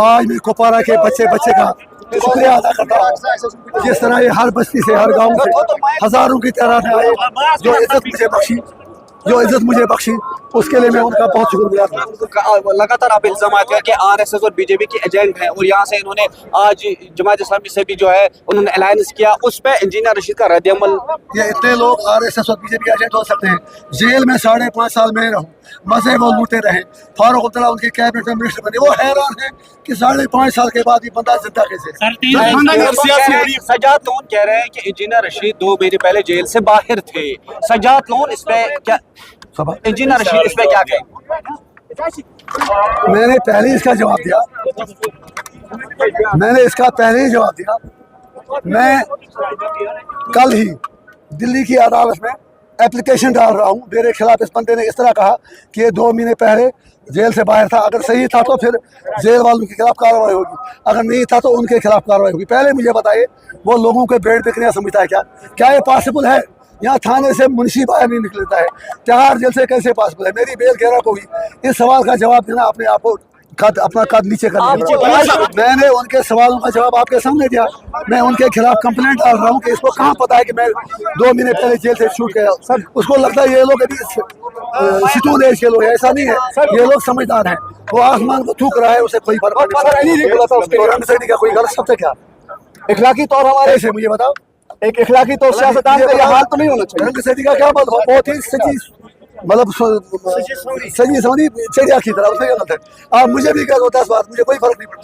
आज मैं कुपवारा के बच्चे का शुक्रिया अदा करता हूँ। जिस तरह ये हर बस्ती से, हर गांव से हजारों की तादाद में आए, जो इज्जत मुझे बख्शी, उसके लिए मैं उनका बहुत शुक्रगुजार हूँ। लगातार आप इल्जाम है कि आरएसएस और बीजेपी के एजेंट हैं, और यहाँ से इन्होंने आज जमात इस्लामी से भी जो है उन्होंने अलायंस किया, उस पर इंजीनियर रशीद का रद्द-ए-अमल। ये इतने लोग आरएसएस और बीजेपी के एजेंट हो सकते हैं? जेल में 5.5 साल में रहूं, मजे वो लूटे रहे, फारूक अब्दुल्ला उनके कैबिनेट में मिनिस्टर बने, वो हैरान है कि 5.5 साल के बाद ये बंदा जिंदा कैसे। सजाद लोन कह रहे हैं कि इंजीनियर रशीद 2 महीने पहले जेल से बाहर थे। सजाद लोन इस पे क्या, इंजीनियर रशीद इस पे क्या कहें? मैंने पहले ही इसका जवाब दिया, मैं कल ही दिल्ली की अदालत में एप्लीकेशन डाल रहा हूँ। मेरे खिलाफ इस बंदे ने इस तरह कहा कि ये 2 महीने पहले जेल से बाहर था। अगर सही था तो फिर जेल वालों के खिलाफ कार्रवाई होगी, अगर नहीं था तो उनके खिलाफ कार्रवाई होगी। पहले मुझे बताइए, वो लोगों के बेड बिकने समझता है क्या ये पॉसिबल है? यहाँ थाने से मुंशी बाहर नहीं निकलता है, तिहाड़ जेल से कैसे पॉसिबल है? मेरी बेल घेरा को हुई। इस सवाल का जवाब देना अपने आप को अपना कद नीचे कर दिया। मैंने उनके सवालों का जवाब आपके सामने दिया। मैं उनके खिलाफ कंप्लेंट डाल रहा हूँ कि इसको कहाँ पता है कि मैं 2 महीने पहले जेल से छूट गया। उसको लगता है ये लोग अभी सिटून एज के लोग, ऐसा नहीं है, ये लोग समझदार हैं। वो आसमान को थूक रहा है, उसे कोई फर्क नहीं पड़ता। का कोई गलत शब्द है क्या? इखलाकी तौर हमारे ऐसे मुझे बताओ, एक इखलाकी तौर सियासतदान का ये हाल तो नहीं होना चाहिए। रंग सदी का क्या मतलब? बहुत ही सची, मतलब सजी सवरी चिड़िया की तरह, उसमें गलत है। आप मुझे भी कह दो 10 बार, मुझे कोई फर्क नहीं पड़ता।